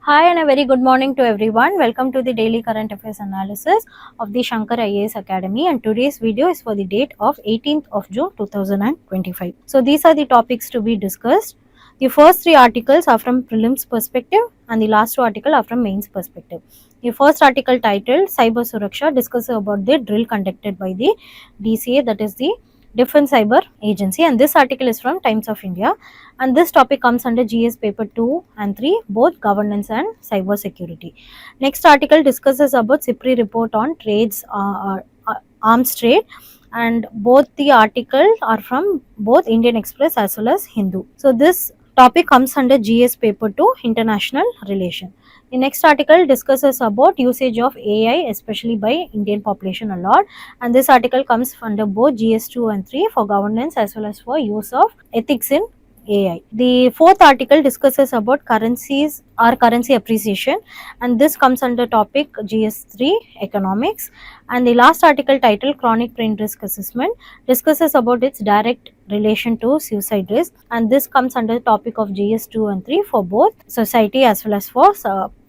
Hi and a very good morning to everyone. Welcome to the Daily Current Affairs analysis of the Shankar IAS Academy, and today's video is for the date of 18th of June 2025. So these are the topics to be discussed. The first three articles are from prelims perspective and the last two articles are from mains perspective. The first article titled Cybersecurity discusses about the drill conducted by the DCA, that is the Defense Cyber Agency, and this article is from Times of India, and this topic comes under GS paper 2 and 3, both governance and cyber security. Next article discusses about SIPRI report on trades, arms trade, and both the article are from both Indian Express as well as Hindu. So this topic comes under GS paper 2, international relation. The next article discusses about usage of AI, especially by Indian population a lot, and this article comes under both GS2 and 3 for governance as well as for use of ethics in AI. The fourth article discusses about currencies or currency appreciation, and this comes under topic GS3 economics. And the last article titled chronic brain risk assessment discusses about its direct relation to suicide risk, and this comes under the topic of GS2 and 3 for both society as well as for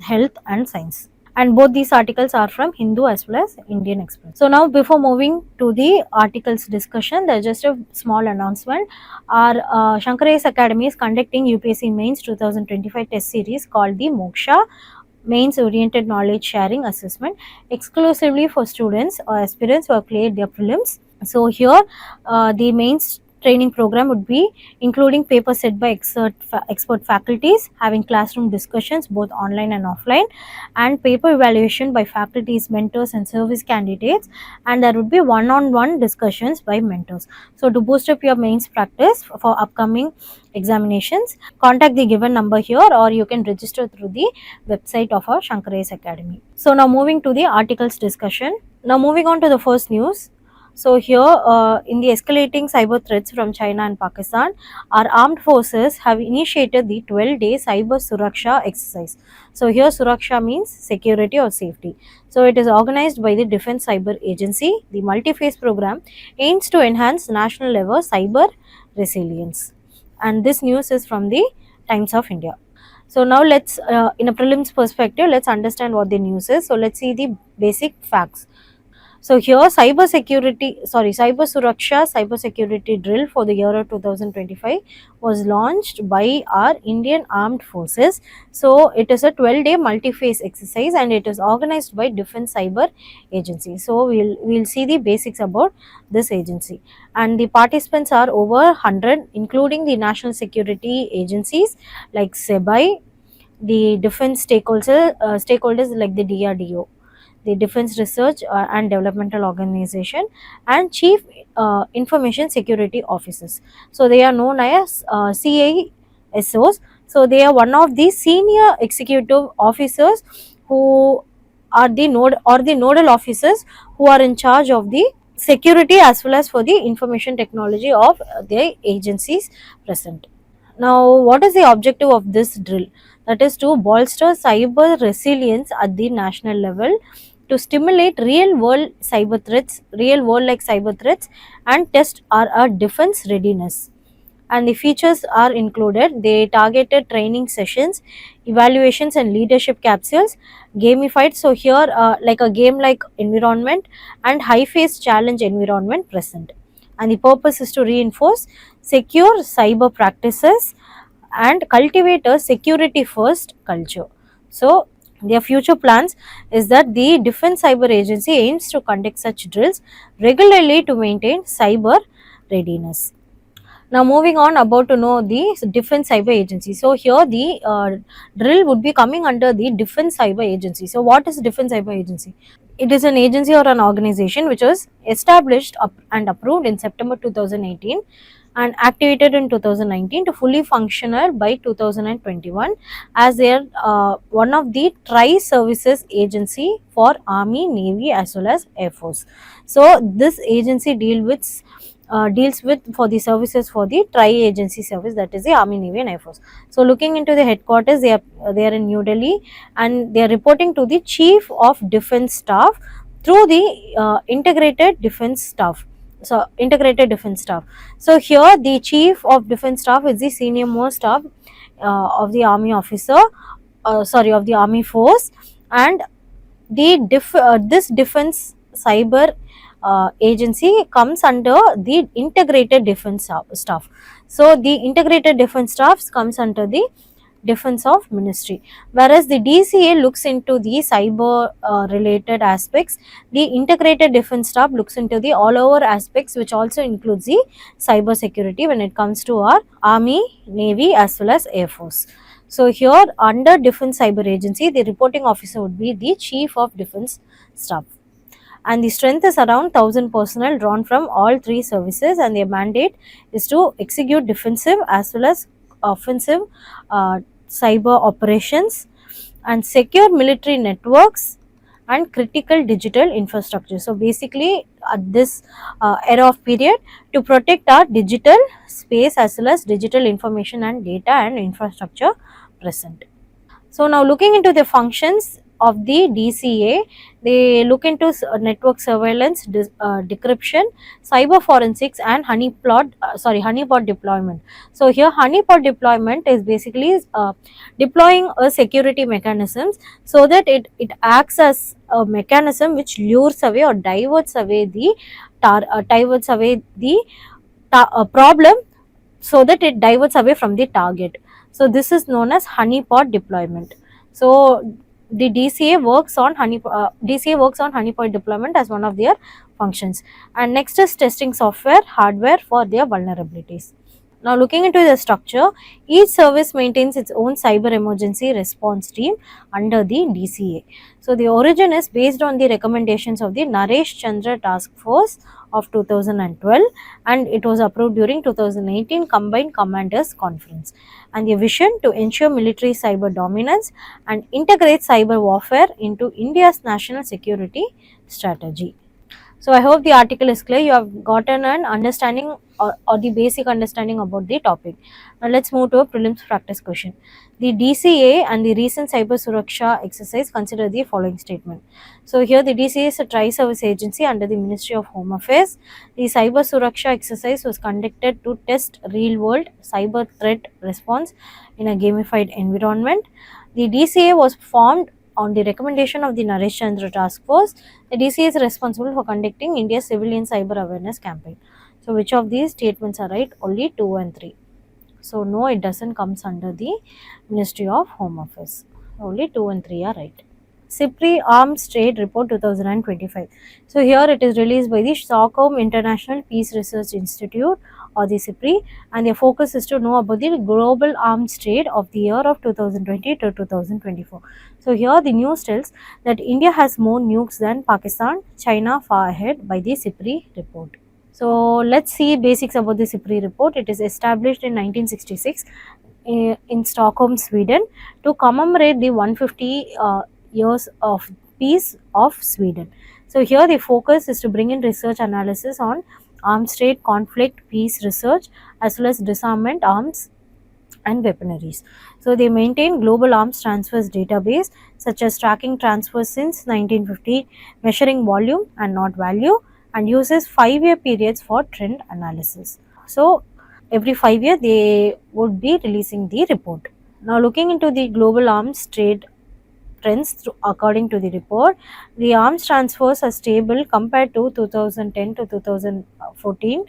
health and science, and both these articles are from Hindu as well as Indian Express. So now before moving to the articles discussion, there is just a small announcement. Our Shankar IAS Academy is conducting UPSC Mains 2025 test series called the Moksha Mains Oriented Knowledge Sharing Assessment, exclusively for students or aspirants who have cleared their prelims. So here the mains training program would be including papers set by expert faculties, having classroom discussions both online and offline, and paper evaluation by faculties, mentors and service candidates, and there would be one-on-one discussions by mentors. So to boost up your mains practice for upcoming examinations, contact the given number here, or you can register through the website of our Shankar IAS Academy. So now moving to the articles discussion. Now moving on to the first news. So here in the escalating cyber threats from China and Pakistan, our armed forces have initiated the 12-day Cyber Suraksha exercise. So here Suraksha means security or safety. So it is organized by the Defense Cyber Agency. The multi-phase program aims to enhance national level cyber resilience, and this news is from the Times of India. So now let's in a prelims perspective, let's understand what the news is. So let's see the basic facts. So here Cyber Suraksha cybersecurity drill for the year of 2025 was launched by our Indian Armed Forces. So it is a 12-day multi-phase exercise and it is organized by Defense Cyber Agency. So we'll see the basics about this agency, and the participants are over 100, including the national security agencies like SIPRI, the defense stakeholders like the DRDO, the Defense Research and Developmental Organization, and Chief Information Security Officers. So they are known as CISOs. So they are one of the senior executive officers who are the nodal officers who are in charge of the security as well as for the information technology of the agencies present. Now, what is the objective of this drill? That is to bolster cyber resilience at the national level, to stimulate real world like cyber threats, and test our defense readiness. And the features are included: the targeted training sessions, evaluations and leadership capsules, gamified, so here like a game like environment, and high phase challenge environment present. And the purpose is to reinforce secure cyber practices and cultivate a security first culture. So their future plans is that the Defense Cyber Agency aims to conduct such drills regularly to maintain cyber readiness. Now moving on, about to know the Defense Cyber Agency. So here the drill would be coming under the Defense Cyber Agency. So what is Defense Cyber Agency? It is an agency or an organization which was established and approved in September 2018 and activated in 2019 to fully functional by 2021 as their one of the tri-services agency for Army, Navy as well as Air Force. So this agency deals with for the services for the tri-agency service, that is the Army, Navy and Air Force. So looking into the headquarters, they are in New Delhi, and they are reporting to the Chief of Defence Staff through the integrated defence staff. So here the Chief of Defence Staff is the senior most staff of the Army officer of the army force, and this defense cyber agency comes under the integrated defense staff. So the integrated defense staff comes under the defense of ministry, whereas the DCA looks into the cyber related aspects. The integrated defense staff looks into the all over aspects, which also includes the cyber security when it comes to our army, navy as well as air force. So here under defense cyber agency, the reporting officer would be the chief of defense staff, and the strength is around 1000 personnel drawn from all three services, and their mandate is to execute defensive as well as offensive cyber operations and secure military networks and critical digital infrastructure. So basically at this era of period, to protect our digital space as well as digital information and data and infrastructure present. So now looking into the functions of the DCA, they look into network surveillance, decryption, cyber forensics, and honeypot deployment. So here honeypot deployment is basically deploying a security mechanisms so that it acts as a mechanism which lures away or diverts away the problem, so that it diverts away from the target. So this is known as honeypot deployment. So the DCA works on honeypot deployment as one of their functions. And next is testing software, hardware for their vulnerabilities. Now looking into the structure, each service maintains its own cyber emergency response team under the DCA. So the origin is based on the recommendations of the Naresh Chandra Task Force of 2012, and it was approved during 2018 Combined Commanders Conference. And the vision to ensure military cyber dominance and integrate cyber warfare into India's national security strategy. So I hope the article is clear. You have gotten an understanding or the basic understanding about the topic. Now let's move to a prelims practice question. The DCA and the recent Cyber Suraksha exercise consider the following statement. So here the DCA is a tri-service agency under the Ministry of Home Affairs. The Cyber Suraksha exercise was conducted to test real-world cyber threat response in a gamified environment. The DCA was formed on the recommendation of the Naresh Chandra Task Force. The DCA is responsible for conducting India's civilian cyber awareness campaign. So which of these statements are right? Only 2 and 3. So no, it doesn't comes under the Ministry of Home Affairs. Only 2 and 3 are right. SIPRI Arms Trade Report 2025. So here it is released by the Stockholm International Peace Research Institute, or the SIPRI, and their focus is to know about the global arms trade of the year of 2020 to 2024. So here the news tells that India has more nukes than Pakistan, China far ahead by the SIPRI report. So let's see basics about the SIPRI report. It is established in 1966 in Stockholm, Sweden, to commemorate the 150 years of peace of Sweden. So here the focus is to bring in research analysis on arms trade, conflict, peace research, as well as disarmament, arms and weaponaries. So they maintain global arms transfers database, such as tracking transfers since 1950, measuring volume and not value, and uses 5-year periods for trend analysis. So every 5 years they would be releasing the report. Now looking into the global arms trade trends according to the report, the arms transfers are stable compared to 2010 to 2014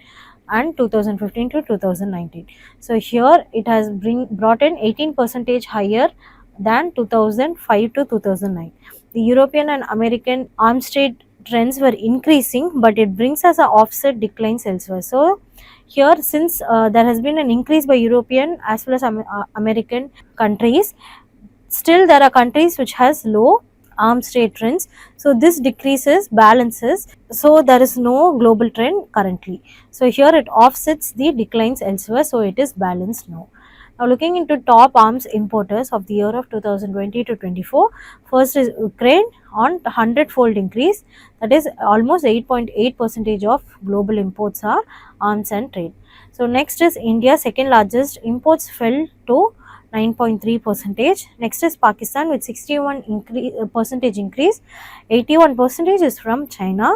and 2015 to 2019. So here it has brought in 18% higher than 2005 to 2009. The European and American arms trade trends were increasing, but it brings us a offset declines elsewhere. So here, since there has been an increase by European as well as American countries, still there are countries which has low arms trade trends. So this decreases, balances. So there is no global trend currently. So here it offsets the declines elsewhere. So it is balanced now. Now looking into top arms importers of the year of 2020 to 24, first is Ukraine on 100-fold increase, that is almost 8.8% of global imports are arms and trade. So next is India, second largest, imports fell to 9.3%. Next is Pakistan with 61% increase, 81% is from China,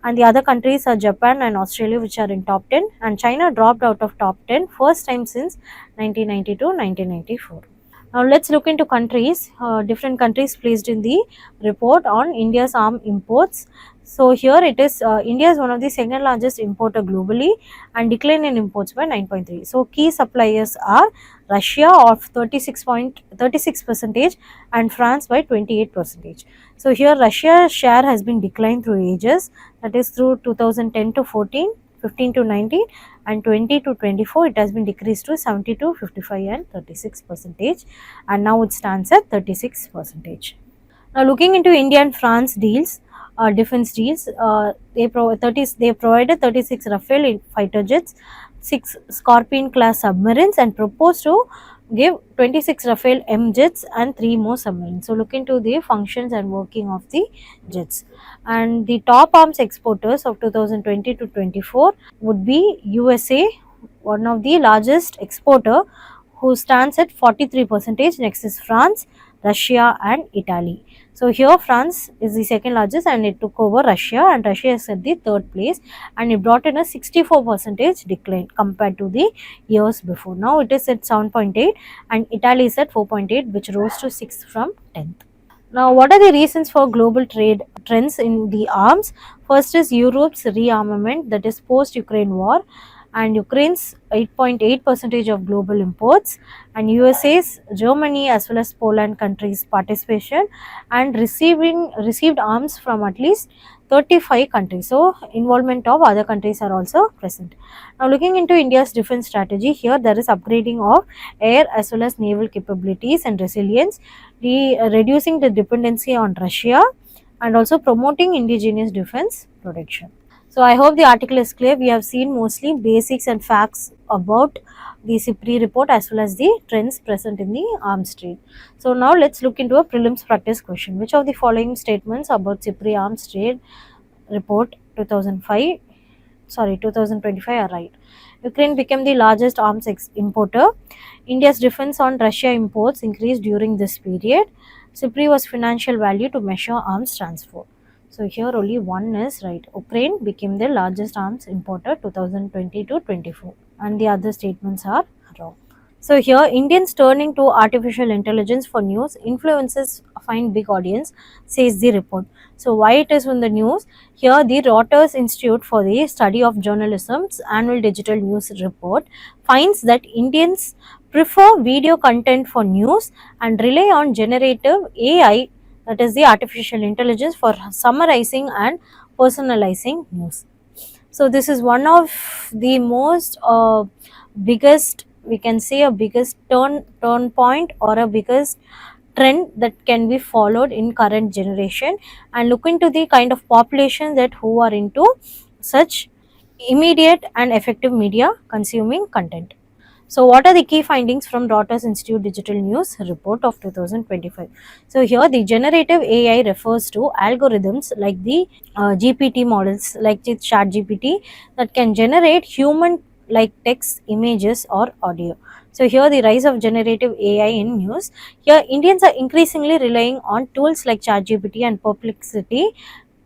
and the other countries are Japan and Australia, which are in top 10, and China dropped out of top 10 first time since 1992-1994. Now let's look into countries, different countries placed in the report on India's arm imports. So here it is, India is one of the second largest importer globally and decline in imports by 9.3. So key suppliers are Russia of 36% and France by 28%. So here Russia's share has been declined through ages, that is through 2010 to 14, 15 to 19 and 20 to 24 it has been decreased to 70 to 55 and 36%, and now it stands at 36%. Now looking into India and France deals, defense deals, they provided 36 Rafale fighter jets, 6 Scorpion class submarines and proposed to give 26 Rafale M jets and 3 more submarines. So look into the functions and working of the jets. And the top arms exporters of 2020 to 24 would be USA, one of the largest exporter, who stands at 43%. Next is France, Russia and Italy. So here France is the second largest and it took over Russia, and Russia is at the third place and it brought in a 64% decline compared to the years before. Now it is at 7.8 and Italy is at 4.8, which rose to 6th from 10th. Now, what are the reasons for global trade trends in the arms? First is Europe's rearmament, that is post-Ukraine war, and Ukraine's 8.8% of global imports, and USA's, Germany as well as Poland countries' participation, and received arms from at least 35 countries. So, involvement of other countries are also present. Now, looking into India's defense strategy, here there is upgrading of air as well as naval capabilities and resilience, reducing the dependency on Russia, and also promoting indigenous defense protection. So I hope the article is clear. We have seen mostly basics and facts about the SIPRI report as well as the trends present in the arms trade. So now let's look into a prelims practice question. Which of the following statements about SIPRI arms trade report 2025 are right? Ukraine became the largest arms importer. India's defense on Russia imports increased during this period. SIPRI was financial value to measure arms transfer. So here only one is right. Ukraine became the largest arms importer 2020 to 24, and the other statements are wrong. So here Indians turning to artificial intelligence for news, influencers find big audience, says the report. So why it is in the news? Here the Reuters Institute for the Study of Journalism's annual digital news report finds that Indians prefer video content for news and rely on generative AI, that is the artificial intelligence, for summarizing and personalizing news. So this is one of the most biggest, we can say a biggest turn point or a biggest trend that can be followed in current generation, and look into the kind of population that who are into such immediate and effective media consuming content. So what are the key findings from Reuters Institute Digital News report of 2025? So here the generative AI refers to algorithms like the GPT models like the chat GPT that can generate human like text, images or audio. So here the rise of generative AI in news. Here Indians are increasingly relying on tools like ChatGPT and Perplexity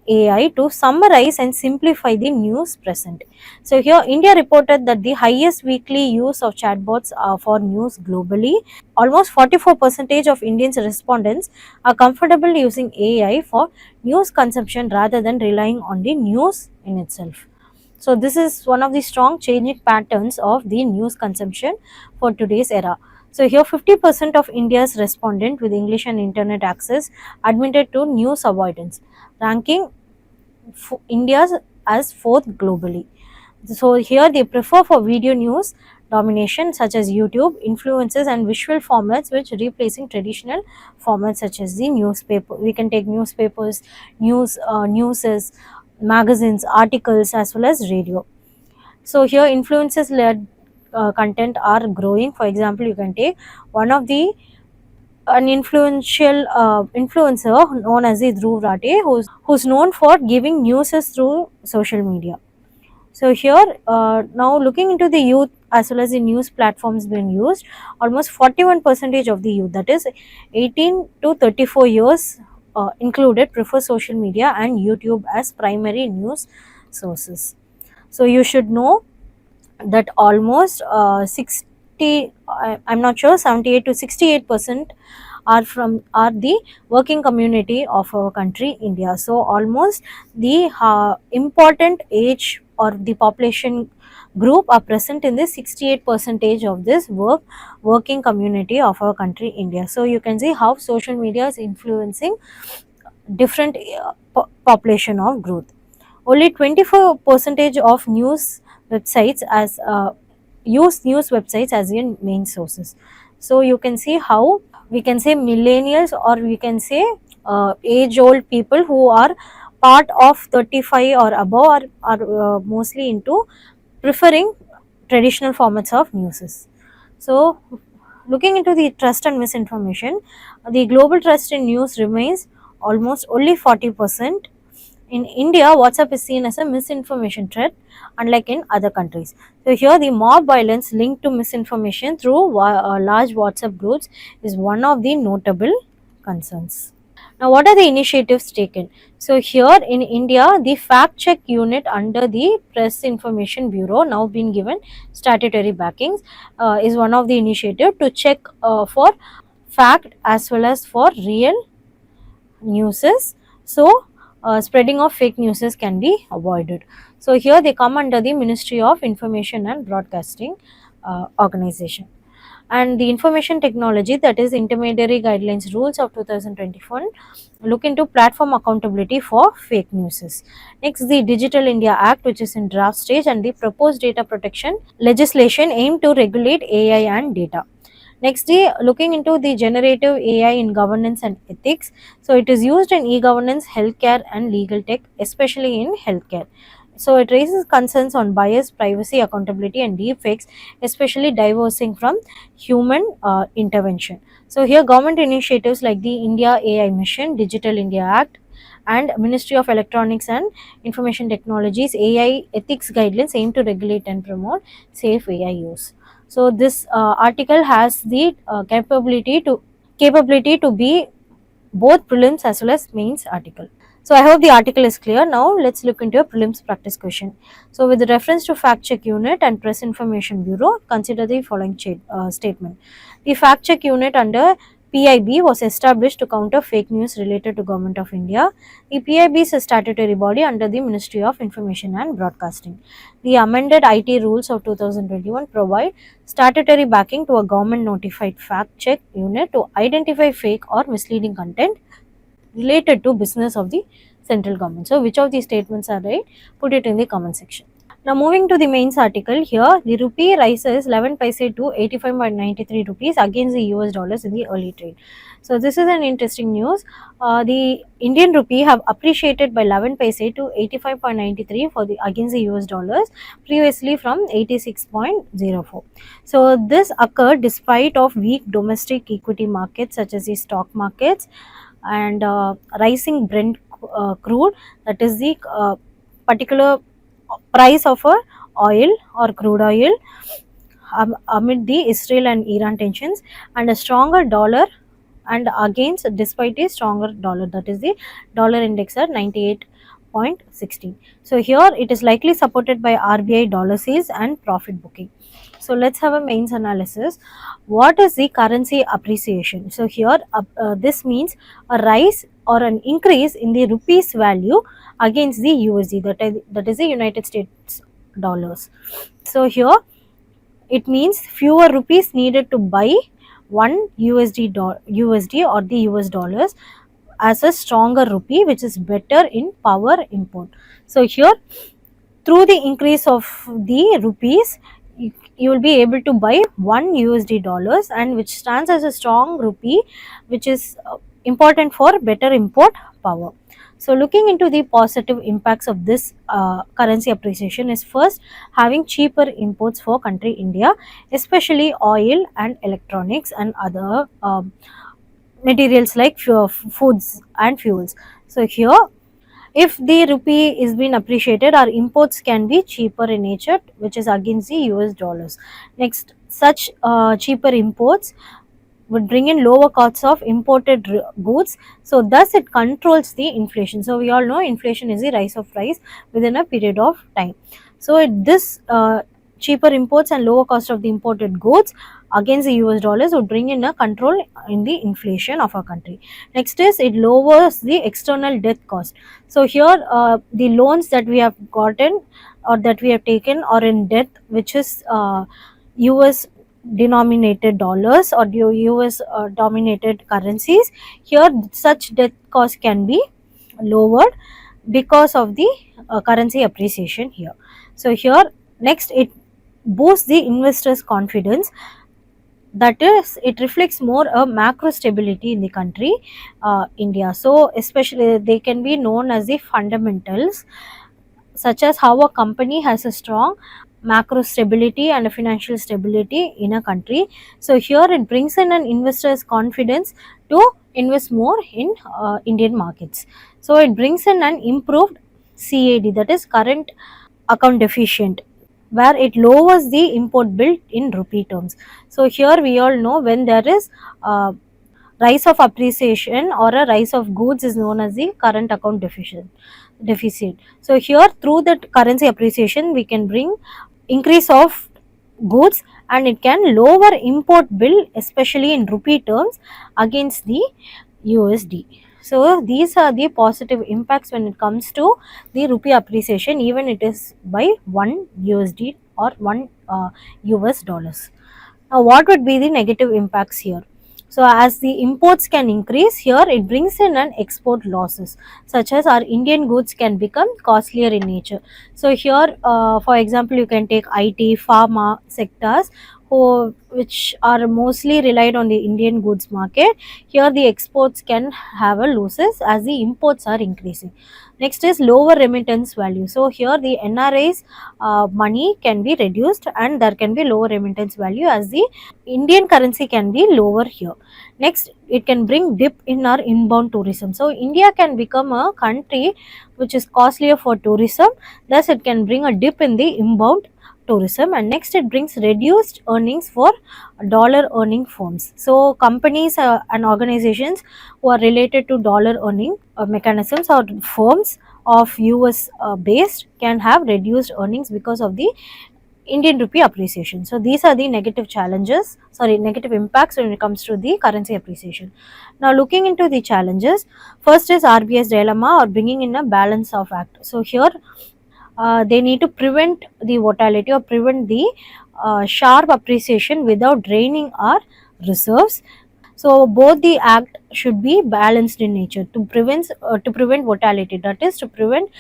AI to summarize and simplify the news present. So here India reported that the highest weekly use of chatbots for news globally. Almost 44% of Indians respondents are comfortable using AI for news consumption rather than relying on the news in itself. So this is one of the strong changing patterns of the news consumption for today's era. So here 50% of India's respondent with English and internet access admitted to news avoidance, ranking India as fourth globally. So here they prefer for video news domination such as YouTube, influences and visual formats which replacing traditional formats such as the newspaper. We can take newspapers, newses, magazines, articles as well as radio. So here influences led content are growing. For example, you can take one of the an influential influencer known as the Dhruv Rathi, who's known for giving news through social media. So here now looking into the youth as well as the news platforms being used, almost 41% of the youth, that is 18 to 34 years included, prefer social media and YouTube as primary news sources. So you should know that almost 60 I'm not sure, 78 to 68% are the working community of our country India. So almost the important age or the population group are present in the 68 percentage of this working community of our country India. So you can see how social media is influencing different population of growth. Only 24 percentage of news websites as use news websites as in main sources. So you can see how we can say millennials, or we can say age old people who are part of 35 or above are mostly into preferring traditional formats of news. So looking into the trust and misinformation, the global trust in news remains almost only 40%. In India, WhatsApp is seen as a misinformation threat, unlike in other countries. So here, the mob violence linked to misinformation through large WhatsApp groups is one of the notable concerns. Now, what are the initiatives taken? So here in India, the fact check unit under the Press Information Bureau, now been given statutory backings, is one of the initiative to check for fact as well as for real newses. So spreading of fake newses can be avoided. So here they come under the Ministry of Information and Broadcasting organization. And the information technology, that is intermediary guidelines rules of 2021, look into platform accountability for fake news. Next, the Digital India Act, which is in draft stage, and the proposed data protection legislation aim to regulate AI and data. Next, looking into the generative AI in governance and ethics. So it is used in e-governance, healthcare and legal tech, especially in healthcare. So it raises concerns on bias, privacy, accountability and deepfakes, especially divorcing from human intervention. So here government initiatives like the India AI Mission, Digital India Act and Ministry of Electronics and Information Technologies AI ethics guidelines aim to regulate and promote safe AI use. So this article has the capability to be both prelims as well as mains article. So I hope the article is clear. Now let's look into a prelims practice question. So with reference to fact check unit and press information bureau, consider the following statement. The fact check unit under PIB was established to counter fake news related to Government of India. The PIB is a statutory body under the Ministry of Information and Broadcasting. The amended IT rules of 2021 provide statutory backing to a government notified fact check unit to identify fake or misleading content related to business of the central government. So which of these statements are right? Put it in the comment section. Now moving to the mains article, here the rupee rises 11 paise to 85.93 rupees against the US dollars in the early trade. So this is an interesting news. The Indian rupee have appreciated by 11 paise to 85.93 for the against the US dollars, previously from 86.04. So this occurred despite of weak domestic equity markets such as the stock markets and rising Brent crude, that is the particular price of a oil or crude oil amid the Israel and Iran tensions, and a stronger dollar, and against despite a stronger dollar, that is the dollar index at 98.16. So here it is likely supported by RBI dollar sales and profit booking. So let's have a mains analysis. What is the currency appreciation? So here this means a rise or an increase in the rupee's value against the USD, that is the United States dollars. So here it means fewer rupees needed to buy one USD or the US dollars as a stronger rupee, which is better in power import. So here through the increase of the rupees, you will be able to buy one USD dollars, and which stands as a strong rupee, which is important for better import power. So looking into the positive impacts of this currency appreciation is first having cheaper imports for country India, especially oil and electronics and other materials like foods and fuels. So here if the rupee is being appreciated, our imports can be cheaper in nature, which is against the US dollars. Next, such cheaper imports would bring in lower costs of imported goods, so thus it controls the inflation. So we all know inflation is the rise of price within a period of time. So this cheaper imports and lower cost of the imported goods against the US dollars would bring in a control in the inflation of our country. Next is it lowers the external debt cost. So here the loans that we have gotten or that we have taken are in debt which is US denominated dollars or US dominated currencies. Here such debt cost can be lowered because of the currency appreciation here. So here next it boosts the investors confidence, that is it reflects more a macro stability in the country India. So especially they can be known as the fundamentals, such as how a company has a strong macro stability and a financial stability in a country. So here it brings in an investor's confidence to invest more in Indian markets. So it brings in an improved CAD, that is current account deficient, where it lowers the import bill in rupee terms. So here we all know when there is rise of appreciation or a rise of goods is known as the current account deficit. So here through that currency appreciation we can bring increase of goods and it can lower import bill especially in rupee terms against the USD. So these are the positive impacts when it comes to the rupee appreciation, even it is by 1 USD or 1 US dollars. Now what would be the negative impacts here? So as the imports can increase, here it brings in an export losses, such as our Indian goods can become costlier in nature. So here for example you can take IT, pharma sectors which are mostly relied on the Indian goods market. Here the exports can have a losses as the imports are increasing. Next is lower remittance value. So here the NRI's money can be reduced and there can be lower remittance value as the Indian currency can be lower here. Next, it can bring dip in our inbound tourism. So India can become a country which is costlier for tourism, thus it can bring a dip in the inbound tourism. And next it brings reduced earnings for dollar earning firms. So companies and organizations who are related to dollar earning mechanisms or firms of US based can have reduced earnings because of the Indian rupee appreciation. So these are the negative negative impacts when it comes to the currency appreciation. Now looking into the challenges, first is RBI's dilemma or bringing in a balance of act. So here they need to prevent the volatility or prevent the sharp appreciation without draining our reserves. So both the act should be balanced in nature to prevent volatility, that is to prevent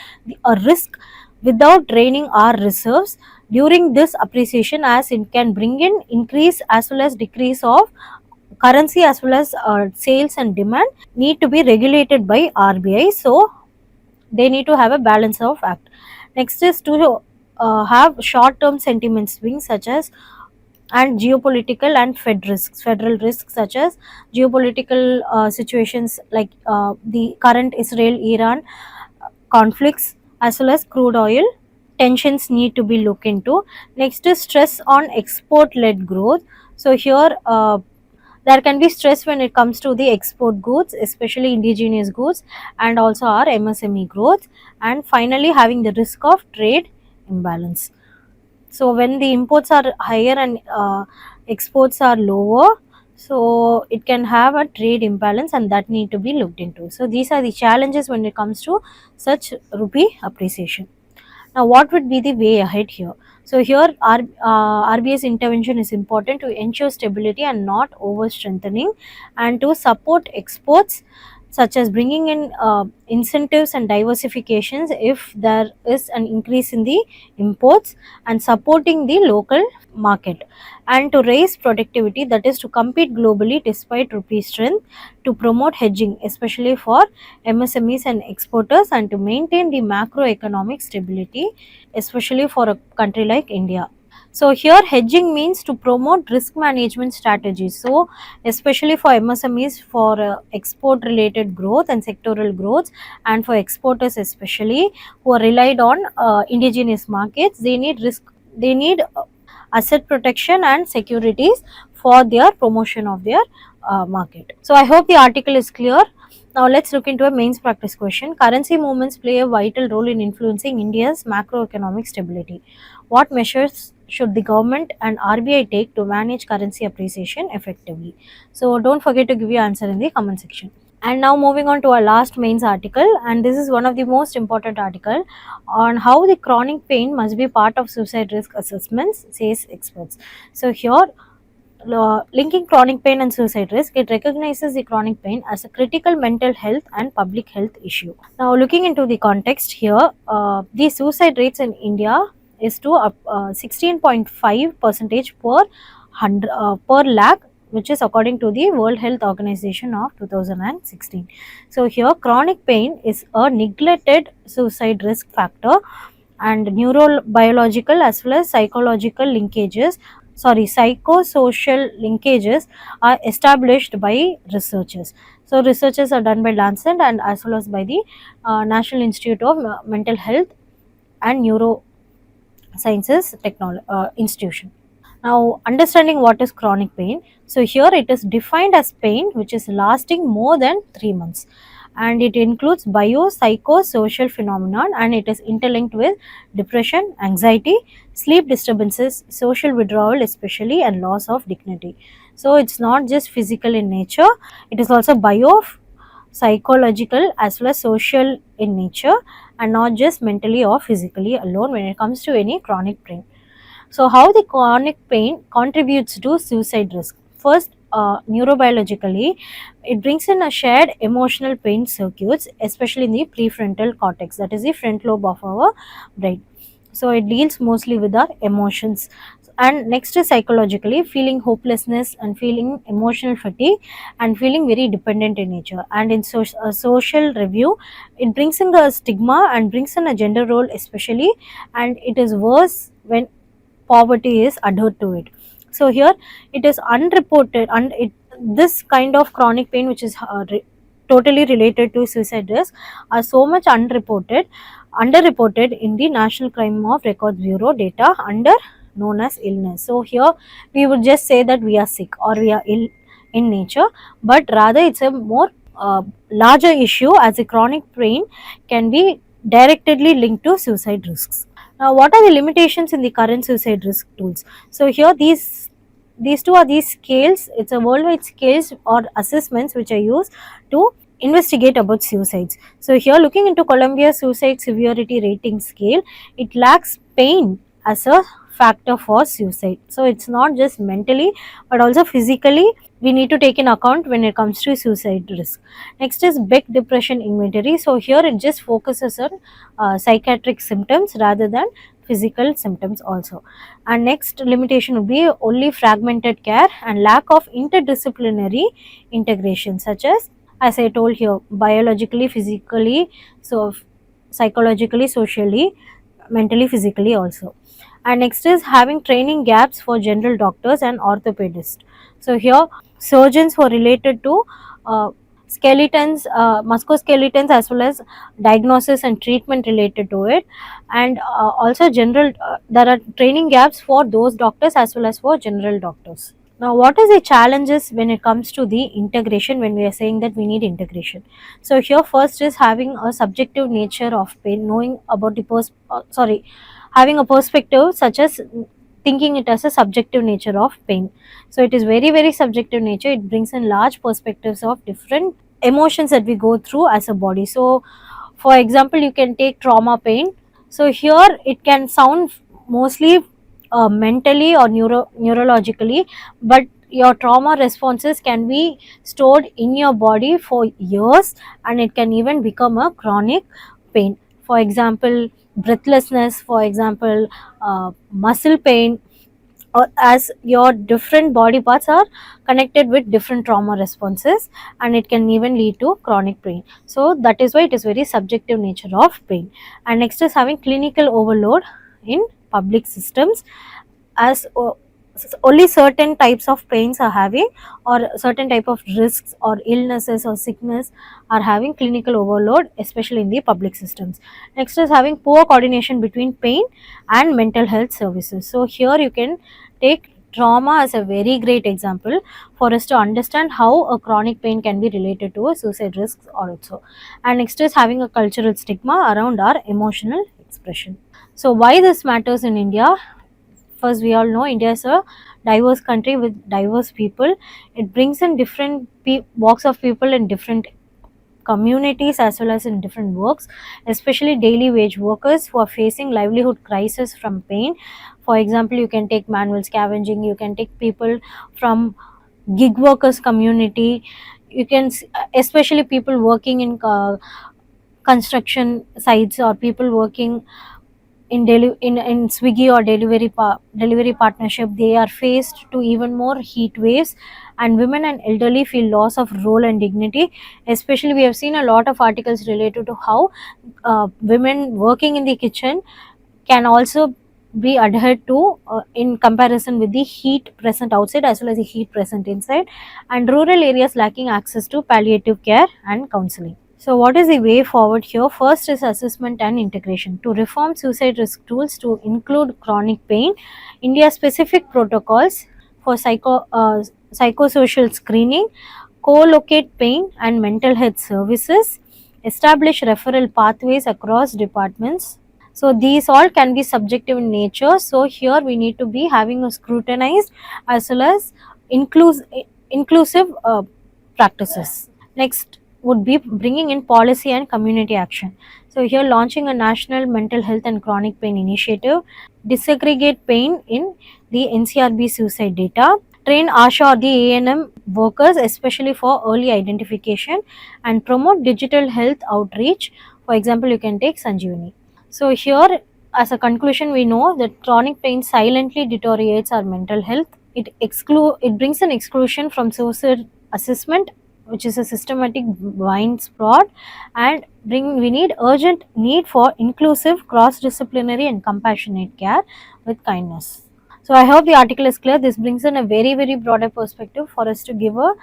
a risk without draining our reserves during this appreciation, as it can bring in increase as well as decrease of currency as well as sales and demand need to be regulated by RBI. So they need to have a balance of act. Next is to have short term sentiment swings such as and geopolitical and federal risks such as geopolitical situations like the current Israel Iran conflicts as well as crude oil tensions need to be looked into. Next is stress on export led growth. So here there can be stress when it comes to the export goods, especially indigenous goods, and also our MSME growth. And finally having the risk of trade imbalance. So when the imports are higher and exports are lower, so it can have a trade imbalance and that need to be looked into. So these are the challenges when it comes to such rupee appreciation. Now what would be the way ahead here? So here RBI's intervention is important to ensure stability and not over strengthening, and to support exports such as bringing in incentives and diversifications if there is an increase in the imports, and supporting the local market, and to raise productivity, that is to compete globally despite rupee strength, to promote hedging especially for MSMEs and exporters, and to maintain the macroeconomic stability especially for a country like India. So here hedging means to promote risk management strategies. So especially for MSMEs for export related growth and sectoral growth, and for exporters especially who are relied on indigenous markets, they need asset protection and securities for their promotion of their market. So I hope the article is clear. Now let's look into a mains practice question. Currency movements play a vital role in influencing India's macroeconomic stability. What measures should the government and RBI take to manage currency appreciation effectively? So don't forget to give your answer in the comment section. And now moving on to our last mains article, and this is one of the most important article on how the chronic pain must be part of suicide risk assessments, says experts. So here, linking chronic pain and suicide risk, it recognizes the chronic pain as a critical mental health and public health issue. Now, looking into the context here, the suicide rates in India is to 16.5 percentage per lakh, which is according to the World Health Organization of 2016. So here, chronic pain is a neglected suicide risk factor, and neurobiological as well as psychological linkages, psychosocial linkages are established by researchers. So researches are done by Lancet and as well as by the National Institute of Mental Health and Neurosciences Institution. Now, understanding what is chronic pain. So here it is defined as pain which is lasting more than 3 months, and it includes biopsychosocial phenomenon, and it is interlinked with depression, anxiety, sleep disturbances, social withdrawal especially, and loss of dignity. So it's not just physical in nature, it is also psychological as well as social in nature, and not just mentally or physically alone when it comes to any chronic pain. So, how the chronic pain contributes to suicide risk? First, neurobiologically, it brings in a shared emotional pain circuits, especially in the prefrontal cortex, that is the front lobe of our brain. So, it deals mostly with our emotions. And next is psychologically, feeling hopelessness and feeling emotional fatigue and feeling very dependent in nature. And in social review, it brings in the stigma and brings in a gender role especially, and it is worse when poverty is adhered to it. So here it is unreported, and this kind of chronic pain which is totally related to suicide risk are so much underreported in the National Crime of Records Bureau data under known as illness. So here we would just say that we are sick or we are ill in nature, but rather it's a more larger issue, as a chronic pain can be directly linked to suicide risks. Now, what are the limitations in the current suicide risk tools? So here these two are these scales. It's a worldwide scales or assessments which are used to investigate about suicides. So here, looking into Columbia Suicide Severity Rating Scale, it lacks pain as a factor for suicide. So it's not just mentally but also physically we need to take in account when it comes to suicide risk. Next is Beck Depression Inventory. So here it just focuses on psychiatric symptoms rather than physical symptoms also. And next limitation would be only fragmented care and lack of interdisciplinary integration, such as I told here, biologically, physically, so psychologically, socially, mentally, physically also. And next is having training gaps for general doctors and orthopedists. So here surgeons who are related to skeletons, musculoskeletons, as well as diagnosis and treatment related to it, and also general there are training gaps for those doctors as well as for general doctors. Now, what is the challenges when it comes to the integration, when we are saying that we need integration? So here first is having a subjective nature of pain, knowing about the having a perspective such as thinking it as a subjective nature of pain. So it is very subjective nature. It brings in large perspectives of different emotions that we go through as a body. So for example, you can take trauma pain. So here it can sound mostly mentally or neurologically, but your trauma responses can be stored in your body for years, and it can even become a chronic pain. For example, breathlessness, for example, muscle pain, or as your different body parts are connected with different trauma responses, and it can even lead to chronic pain. So that is why it is very subjective nature of pain. And next is having clinical overload in public systems, as only certain types of pains are having, or certain type of risks or illnesses or sickness are having clinical overload, especially in the public systems. Next is having poor coordination between pain and mental health services. So here you can take trauma as a very great example for us to understand how a chronic pain can be related to a suicide risks also. And next is having a cultural stigma around our emotional expression. So why this matters in India? first we all know India is a diverse country with diverse people. It brings in different walks of people in different communities as well as in different works, especially daily wage workers who are facing livelihood crisis from pain. For example, you can take manual scavenging, you can take people from gig workers community, you can especially people working in construction sites, or people working in in Swiggy or delivery partnership. They are faced to even more heat waves, and women and elderly feel loss of role and dignity. Especially we have seen a lot of articles related to how women working in the kitchen can also be adhered to in comparison with the heat present outside as well as the heat present inside, and rural areas lacking access to palliative care and counseling. So what is the way forward here? First is assessment and integration. To reform suicide risk tools to include chronic pain, India specific protocols for psychosocial screening, co-locate pain and mental health services, establish referral pathways across departments. So these all can be subjective in nature. So here we need to be having a scrutinized as well as inclusive practices. Next would be bringing in policy and community action. So here launching a national mental health and chronic pain initiative, disaggregate pain in the NCRB suicide data, train ASHA or the ANM workers especially for early identification, and promote digital health outreach. For example, you can take Sanjeevani. So here as a conclusion, we know that chronic pain silently deteriorates our mental health. It brings an exclusion from social assessment, which is a systematic blind spot, and we need urgent need for inclusive, cross-disciplinary and compassionate care with kindness. So I hope the article is clear. This brings in a very broader perspective for us to give a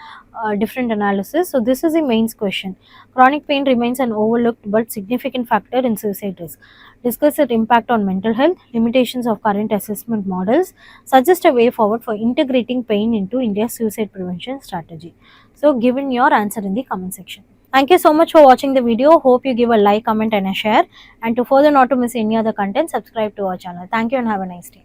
different analysis. So this is the mains question. Chronic pain remains an overlooked but significant factor in suicide risk. Discuss its impact on mental health, limitations of current assessment models, suggest a way forward for integrating pain into India's suicide prevention strategy. So give in your answer in the comment section. Thank you so much for watching the video. Hope you give a like, comment and a share. And to further not to miss any other content, subscribe to our channel. Thank you and have a nice day.